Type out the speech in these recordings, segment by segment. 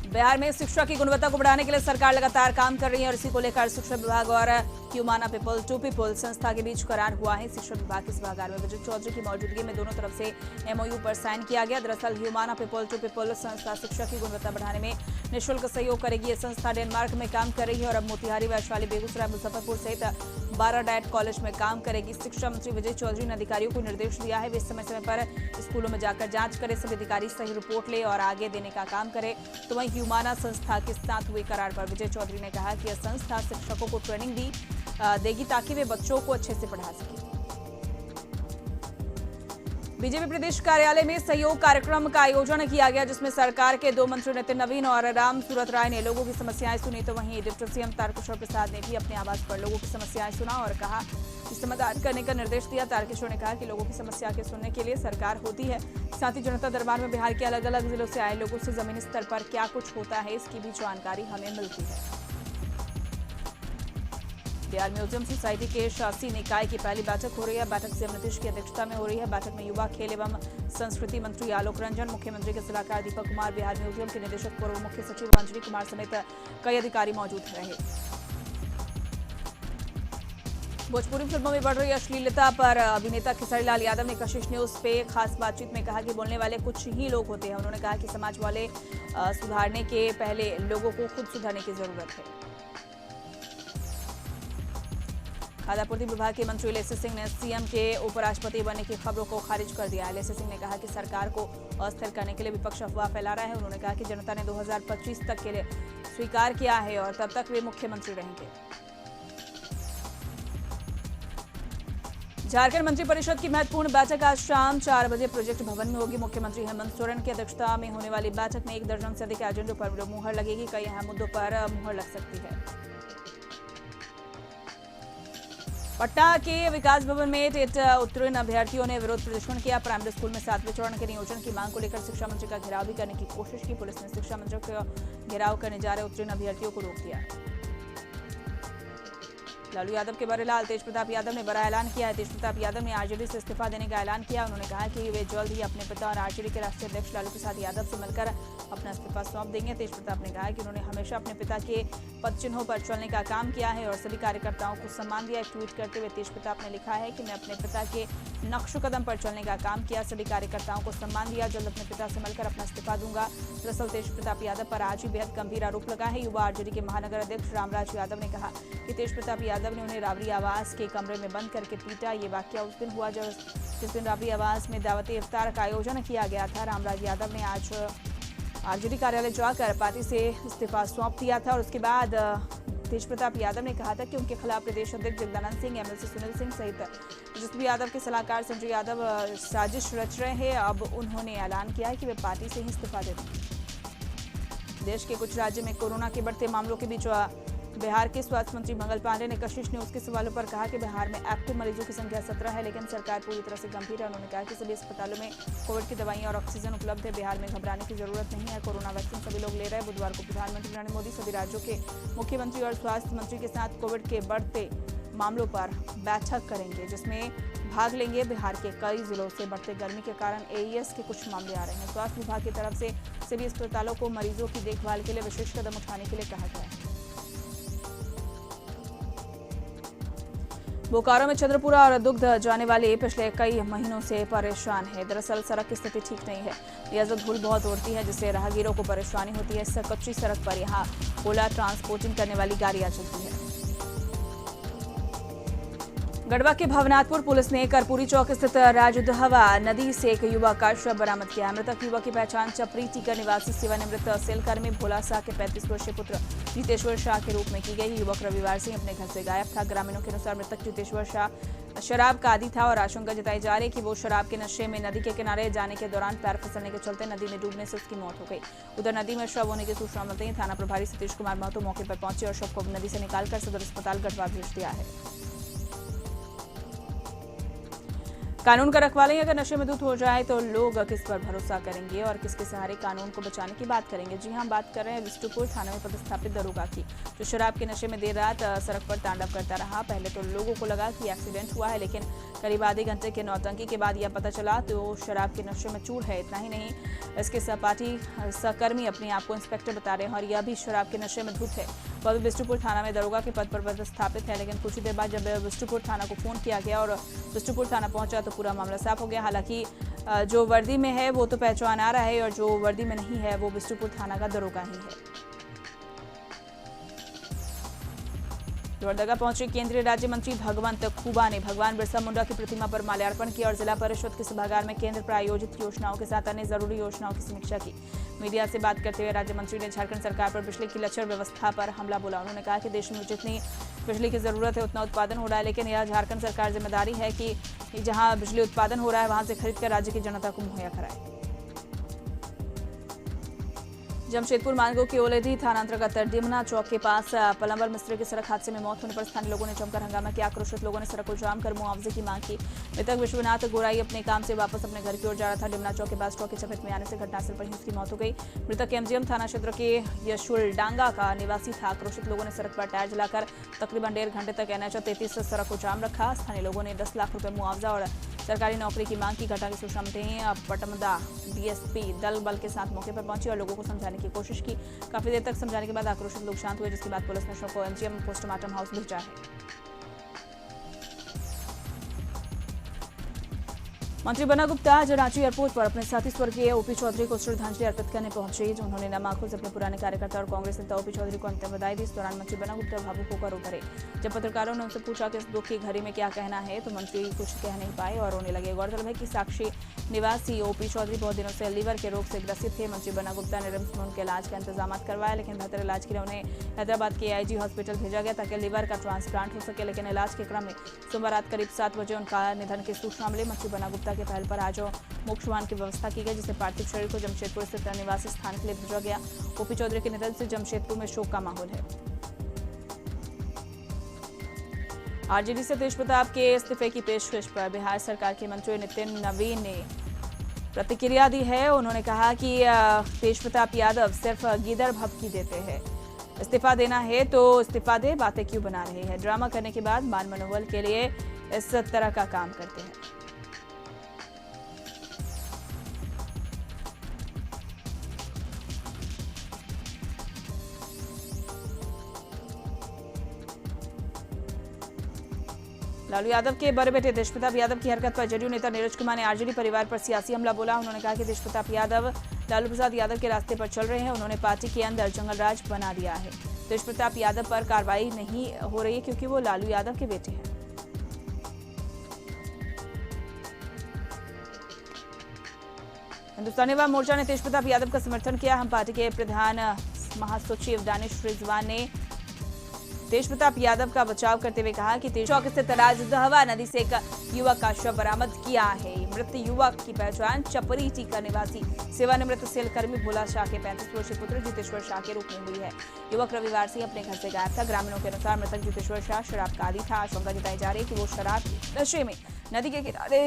बिहार में शिक्षा की गुणवत्ता को बढ़ाने के लिए सरकार लगातार काम कर रही है और इसी को लेकर शिक्षा विभाग और ह्यूमाना पीपल टू पीपल संस्था के बीच करार हुआ है। शिक्षा विभाग के सभागार में विजय चौधरी की मौजूदगी में दोनों तरफ से एमओयू पर साइन किया गया। दरअसल ह्यूमाना पीपल टू पीपल संस्था शिक्षा की गुणवत्ता बढ़ाने में निःशुल्क सहयोग करेगी। ये संस्था डेनमार्क में काम कर रही है और अब मोतिहारी, वैशाली, बेगूसराय, मुजफ्फरपुर सहित 12 डाइट कॉलेज में काम करेगी। शिक्षा मंत्री विजय चौधरी ने अधिकारियों को निर्देश दिया है वे समय समय पर स्कूलों में जाकर जांच करें, सभी अधिकारी सही रिपोर्ट ले और आगे देने का काम करें। तो वहीं ह्यूमाना संस्था के साथ हुए करार पर विजय चौधरी ने कहा कि यह संस्था शिक्षकों को ट्रेनिंग देगी ताकि वे बच्चों को अच्छे से पढ़ा सकें। बीजेपी प्रदेश कार्यालय में सहयोग कार्यक्रम का आयोजन किया गया जिसमें सरकार के 2 मंत्री नितिन नवीन और राम सूरत राय ने लोगों की समस्याएं सुनी। तो वहीं डिप्टी सीएम तारकिशोर प्रसाद ने भी अपने आवास पर लोगों की समस्याएं सुना और कहा कि समाधान करने का निर्देश दिया। तारकिशोर ने कहा कि लोगों की समस्या के सुनने के लिए सरकार होती है। साथ ही जनता दरबार में बिहार के अलग अलग जिलों से आए लोगों से जमीनी स्तर पर क्या कुछ होता है इसकी भी जानकारी हमें मिलती है। बिहार म्यूजियम सोसाइटी के शासी निकाय की पहली बैठक हो रही है। बैठक सीएम नीतीश की अध्यक्षता में हो रही है। बैठक में युवा, खेल एवं संस्कृति मंत्री आलोक रंजन, मुख्यमंत्री के सलाहकार दीपक कुमार, बिहार म्यूजियम के निदेशक पूर्व मुख्य सचिव अंजलि कुमार समेत कई अधिकारी मौजूद रहे। भोजपुरी फिल्मों में बढ़ रही अश्लीलता पर अभिनेता खेसारी लाल यादव ने कशिश न्यूज पे खास बातचीत में कहा कि बोलने वाले कुछ ही लोग होते हैं। उन्होंने कहा कि समाज वाले सुधारने के पहले लोगों को खुद सुधारने की जरूरत है। खाद्य आपूर्ति विभाग के मंत्री लेसी सिंह ने सीएम के उपराष्ट्रपति बनने की खबरों को खारिज कर दिया है। लेसी सिंह ने कहा कि सरकार को अस्थिर करने के लिए विपक्ष अफवाह फैला रहा है। उन्होंने कहा कि जनता ने 2025 तक के लिए स्वीकार किया है और तब तक वे मुख्यमंत्री रहेंगे। झारखंड मंत्रिपरिषद की महत्वपूर्ण बैठक आज शाम 4 बजे प्रोजेक्ट भवन में होगी। मुख्यमंत्री हेमंत सोरेन की अध्यक्षता में होने वाली बैठक में 1 दर्जन से अधिक एजेंडों पर मुहर लगेगी। कई अहम मुद्दों पर मुहर लग सकती है। पटना के विकास भवन में टेट उत्तीर्ण अभ्यर्थियों ने विरोध प्रदर्शन किया। प्राइमरी स्कूल में 7वें चरण के नियोजन की मांग को लेकर शिक्षा मंत्री का घेराव भी करने की कोशिश की। पुलिस ने शिक्षा मंत्री को घेराव करने जा रहे उत्तीर्ण अभ्यर्थियों को रोक दिया। लालू यादव के बड़े तेज प्रताप यादव ने बड़ा ऐलान किया है। तेज प्रताप यादव ने आरजेडी से इस्तीफा देने का ऐलान किया। उन्होंने कहा कि वे जल्द ही अपने पिता और आरजेडी के राष्ट्रीय अध्यक्ष लालू प्रसाद यादव से मिलकर अपना इस्तीफा सौंप देंगे। तेज प्रताप ने कहा कि उन्होंने हमेशा अपने पिता के पद चिन्हों पर चलने का काम किया है और सभी कार्यकर्ताओं को सम्मान दिया। एक ट्वीट करते हुए तेज प्रताप ने लिखा है कि मैं अपने पिता के नक्श कदम पर चलने का काम किया, सभी कार्यकर्ताओं को सम्मान दिया, जल्द अपने पिता से मिलकर अपना इस्तीफा दूंगा। दरअसल तेज प्रताप यादव पर आज ही बेहद गंभीर आरोप लगा है। युवा आरजेडी के महानगर अध्यक्ष रामराज यादव ने कहा कि तेज प्रताप यादव ने उन्हें राबड़ी आवास के कमरे में बंद करके पीटा। ये वाकया उस दिन हुआ जिस दिन राबड़ी आवास में दावत इफ्तार का आयोजन किया गया था। रामराज यादव ने आज आरजेडी कार्यालय जाकर पार्टी से इस्तीफा सौंप दिया था और उसके बाद तेज प्रताप यादव ने कहा था कि उनके खिलाफ प्रदेश अध्यक्ष जगदानंद सिंह, एमएलसी सुनील सिंह सहित तेजस्वी यादव के सलाहकार संजय यादव साजिश रच रहे हैं। अब उन्होंने ऐलान किया है कि वे पार्टी से ही इस्तीफा दे देंगे। देश के कुछ राज्यों में कोरोना के बढ़ते मामलों के बीच बिहार के स्वास्थ्य मंत्री मंगल पांडे ने कशिश न्यूज के सवालों पर कहा कि बिहार में एक्टिव मरीजों की संख्या 17 है, लेकिन सरकार पूरी तरह से गंभीर है। उन्होंने कहा कि सभी अस्पतालों में कोविड की दवाइयां और ऑक्सीजन उपलब्ध है। बिहार में घबराने की जरूरत नहीं है। कोरोना वैक्सीन सभी लोग ले रहे हैं। बुधवार को प्रधानमंत्री नरेंद्र मोदी सभी राज्यों के मुख्यमंत्री और स्वास्थ्य मंत्री के साथ कोविड के बढ़ते मामलों पर बैठक करेंगे, जिसमें भाग लेंगे बिहार के कई जिलों से। बढ़ते गर्मी के कारण एईएस के कुछ मामले आ रहे हैं। स्वास्थ्य विभाग की तरफ से सभी अस्पतालों को मरीजों की देखभाल के लिए विशेष कदम उठाने के लिए कहा गया है। बोकारो में चंद्रपुरा और दुग्ध जाने वाले पिछले कई महीनों से परेशान है। दरअसल सड़क की स्थिति ठीक नहीं है। लिहाजा धूल बहुत उड़ती है जिससे राहगीरों को परेशानी होती है। इससे कच्ची सड़क पर यहाँ कोला ट्रांसपोर्टिंग करने वाली गाड़ियां चलती है। गढ़वा के भवनाथपुर पुलिस ने करपूरी चौक स्थित राजदहवा नदी से एक युवक का शव बरामद किया। मृतक युवक की पहचान चपरी टीकर निवासी सेवानिवृत्त सेलकर्मी भोला शाह के 35 वर्षीय पुत्र जितेश्वर शाह के रूप में की गई। युवक रविवार से अपने घर से गायब था। ग्रामीणों के अनुसार मृतक जितेश्वर शाह शराब का आदी था और आशंका जताई जा रही कि वो शराब के नशे में नदी के किनारे जाने के दौरान पैर फिसलने के चलते नदी में डूबने से उसकी मौत हो गई। उधर नदी में शव होने की सूचना मिलते ही थाना प्रभारी सतीश कुमार महतो मौके पर पहुंचे और शव को नदी से निकालकर सदर अस्पताल गढ़वा भेज दिया है। कानून का रखवाले अगर नशे में धुत हो जाए तो लोग किस पर भरोसा करेंगे और किसके सहारे कानून को बचाने की बात करेंगे। जी हां, हम बात कर रहे हैं बिष्टुपुर थाना में पदस्थापित दरोगा की, जो शराब के नशे में देर रात सड़क पर तांडव करता रहा। पहले तो लोगों को लगा कि एक्सीडेंट हुआ है, लेकिन करीब आधे घंटे के नौटंकी के बाद यह पता चला तो शराब के नशे में चूर है। इतना ही नहीं, इसके सहपाठी सहकर्मी अपने आप को इंस्पेक्टर बता रहे हैं और यह भी शराब के नशे में धुत है। वह भी बिष्टुपुर थाना में दरोगा के पद पर पदस्थापित है, लेकिन कुछ ही देर बाद जब बिष्टुपुर थाना को फोन किया गया और बिष्टुपुर थाना पहुंचा तो पूरा मामला साफ हो गया। हालांकि जो वर्दी में है वो तो पहचान आ रहा है और जो वर्दी में नहीं है वो बिष्टुपुर थाना का दरोगा ही है। लोहरदगा पहुंचे केंद्रीय राज्य मंत्री भगवंत खुबा ने भगवान बिरसा मुंडा की प्रतिमा पर माल्यार्पण किया और जिला परिषद के सभागार में केंद्र प्रायोजित योजनाओं के साथ अन्य जरूरी योजनाओं की समीक्षा की। मीडिया से बात करते हुए राज्य मंत्री ने झारखंड सरकार पर बिजली की लचर व्यवस्था पर हमला बोला। उन्होंने कहा कि देश में जितनी बिजली की जरूरत है उतना उत्पादन हो रहा है, लेकिन यह झारखंड सरकार जिम्मेदारी है कि जहां बिजली उत्पादन हो रहा है वहां से खरीदकर राज्य की जनता को मुहैया कराए। जमशेदपुर मानगो के ओलेडी थाना अंतर्गत डिमना चौक के पास पलंबर मिस्त्री की सड़क हादसे में मौत होने पर स्थानीय लोगों ने जमकर हंगामा किया। आक्रोशित लोगों ने सड़क को जाम कर मुआवजे की मांग की। मृतक विश्वनाथ गोराई अपने काम से वापस अपने घर की ओर जा रहा था। डिमना चौक के पास ट्रक की चपेट में आने से घटनास्थल पर ही उसकी मौत हो गई। मृतक एमजीएम थाना क्षेत्र के यशुल डांगा का निवासी था। आक्रोशित लोगों ने सड़क पर टायर जलाकर तकरीबन 1.5 घंटे तक NH 33 से सड़क को जाम रखा। स्थानीय लोगों ने 10 लाख रुपए मुआवजा और सरकारी नौकरी की मांग की। घटना की सूचना मिलते ही पटमदा डीएसपी दल बल के साथ मौके पर पहुंची और लोगों को समझाने की कोशिश की। काफी देर तक समझाने के बाद आक्रोशित लोग शांत हुए, जिसके बाद पुलिस ने शव को एमजीएम पोस्टमार्टम हाउस भेजा है। मंत्री बन्ना गुप्ता आज रांची एयरपोर्ट पर अपने साथी स्वर्गीय ओपी चौधरी को श्रद्धांजलि अर्पित करने पहुंचे, जो उन्होंने नम आंखों से अपने पुराने कार्यकर्ता और कांग्रेस नेता ओपी चौधरी को अंतिम बधाई दी। इस दौरान मंत्री बन्ना गुप्ता भावुक होकर उभरे। जब पत्रकारों ने उनसे पूछा कि इस दुख की घड़ी में क्या कहना है तो मंत्री कुछ कह नहीं पाए और रोने लगे। गौरतलब है कि साक्षी निवासी ओपी चौधरी बहुत दिनों से लीवर के रोग से ग्रसित थे। मंत्री बन्ना गुप्ता ने रिम्स में उनके इलाज का इंतजाम करवाया, लेकिन बेहतर इलाज के लिए उन्हें हैदराबाद के AIG हॉस्पिटल भेजा गया ताकि लीवर का ट्रांसप्लांट हो सके, लेकिन इलाज के क्रम में सोमवार रात करीब 7 बजे उनका निधन की सूचना मिली। मंत्री बन्ना गुप्ता के पहल पर आज मोक्ष वाहन की व्यवस्था की गई, जिसे पार्थिव शरीर को जमशेदपुर स्थित निवासी स्थान के लिए भेजा गया। ओपी चौधरी के निधन से जमशेदपुर में शोक का माहौल है। आरजेडी से तेज प्रताप के इस्तीफे की पेशकश पर बिहार सरकार के मंत्री नितिन नवीन ने प्रतिक्रिया दी है। उन्होंने कहा कि तेज प्रताप यादव सिर्फ गीदड़ भभकी देते हैं। इस्तीफा देना है तो इस्तीफा दे, बातें क्यों बना रहे हैं। ड्रामा करने के बाद मान मनोबल के लिए इस तरह का काम करते हैं। लालू यादव के बड़े बेटे तेज प्रताप यादव की हरकत पर जदयू नेता नीरज कुमार ने आरजेडी परिवार पर सियासी हमला बोला। उन्होंने कहा कि तेज प्रताप यादव लालू प्रसाद यादव के रास्ते पर चल रहे हैं। उन्होंने पार्टी के अंदर जंगलराज बना दिया है। तेज प्रताप यादव पर कार्रवाई नहीं हो रही है क्योंकि वो लालू यादव के बेटे हैं। हिंदुस्तानी अवाम मोर्चा ने तेज प्रताप यादव का समर्थन किया। हम पार्टी के प्रधान महासचिव दानिश रिजवान ने तेज प्रताप यादव का बचाव करते हुए कहा कि तेज चौक स्थित राजदहवा नदी से एक युवक का शव बरामद किया है। मृत युवक की पहचान चपरी टीका निवासी सेवानिवृत्त सेल कर्मी भोला शाह के 35 वर्षीय पुत्र जितेश्वर शाह के रूप में हुई है। युवक रविवार से अपने घर से गायब था। ग्रामीणों के अनुसार मृतक जितेश्वर शाह शराब का आदी था। आशंका जताई जा रही है कि वो शराब के नशे में नदी के किनारे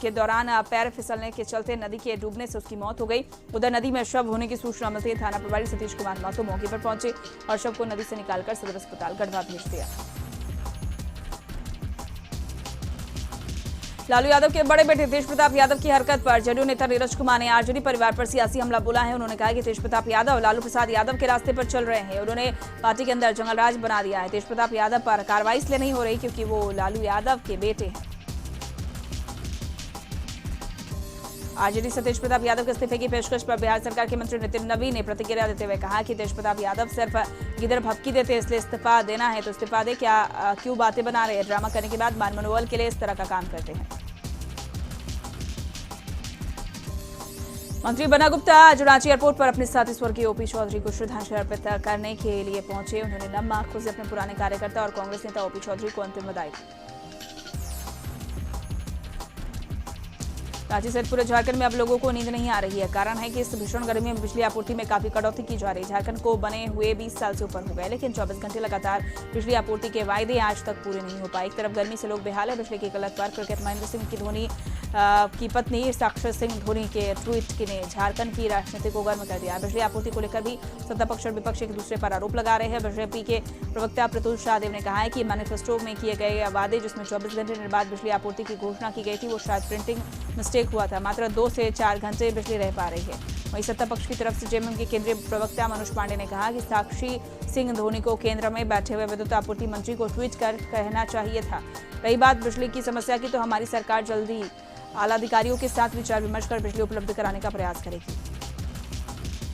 के दौरान पैर फिसलने के चलते नदी के डूबने से उसकी मौत हो गई। उधर नदी में शव होने की सूचना मिलते ही थाना प्रभारी सतीश कुमार महतो मौके पर पहुंचे और शव को नदी से निकालकर सदर अस्पताल गढ़वा भेज दिया। लालू यादव के बड़े बेटे तेज प्रताप यादव की हरकत पर जदयू नेता नीरज कुमार ने आरजेडी परिवार पर सियासी हमला बोला है। उन्होंने कहा कि तेज प्रताप यादव लालू प्रसाद यादव के रास्ते पर चल रहे हैं। उन्होंने पार्टी के अंदर जंगलराज बना दिया है। तेज प्रताप यादव पर कार्रवाई इसलिए नहीं हो रही क्योंकि वो लालू यादव के बेटे हैं। आरजेडी से तेज प्रताप यादव के इस्तीफे की पेशकश पर बिहार सरकार के मंत्री नितिन नवीन ने प्रतिक्रिया देते हुए कहा कि तेज प्रताप यादव सिर्फ गिदड़ भभकी देते हैं, इसलिए इस्तीफा देना है तो इस्तीफा दे। क्यों बातें बना रहे हैं। ड्रामा करने के बाद मान मनोबल के लिए इस तरह का काम करते हैं। मंत्री बन्ना गुप्ता आज रांची एयरपोर्ट पर अपने साथी स्वर्गीय ओपी चौधरी को श्रद्धांजलि अर्पित करने के लिए पहुंचे। उन्होंने नम आंखों से अपने पुराने कार्यकर्ता और कांग्रेस नेता ओपी चौधरी को अंतिम बधाई दी। रांची सहित पूरे झारखंड में अब लोगों को नींद नहीं आ रही है। कारण है कि इस भीषण गर्मी में बिजली आपूर्ति में काफी कटौती की जा रही है। झारखंड को बने हुए 20 साल से ऊपर हो गए, लेकिन 24 घंटे लगातार बिजली आपूर्ति के वायदे आज तक पूरे नहीं हो पाए। एक तरफ गर्मी से लोग बेहाल है। बिजली की किल्लत पर क्रिकेट महेंद्र सिंह की धोनी की पत्नी साक्षी सिंह धोनी के ट्वीट ने झारखंड की राजनीति को गर्म कर दिया। बिजली आपूर्ति को लेकर भी सत्ता पक्ष और विपक्ष एक दूसरे पर आरोप लगा रहे हैं। बीजेपी के प्रवक्ता प्रतुल शाहदेव ने कहा है कि मैनिफेस्टो में किए गए वादे जिसमें 24 घंटे बाद बिजली आपूर्ति की घोषणा की गई थी वो शायद प्रिंटिंग मिस्टेक हुआ था। मात्र 2 से 4 घंटे बिजली रह पा रही है। वहीं सत्ता पक्ष की तरफ से जेएमएम के केंद्रीय प्रवक्ता मनोज पांडे ने कहा कि साक्षी सिंह धोनी को केंद्र में बैठे हुए विद्युत आपूर्ति मंत्री को ट्वीट कर कहना चाहिए था। रही बात बिजली की समस्या की, तो हमारी सरकार जल्दी आला अधिकारियों के साथ विचार विमर्श कर बिजली उपलब्ध कराने का प्रयास करेगी।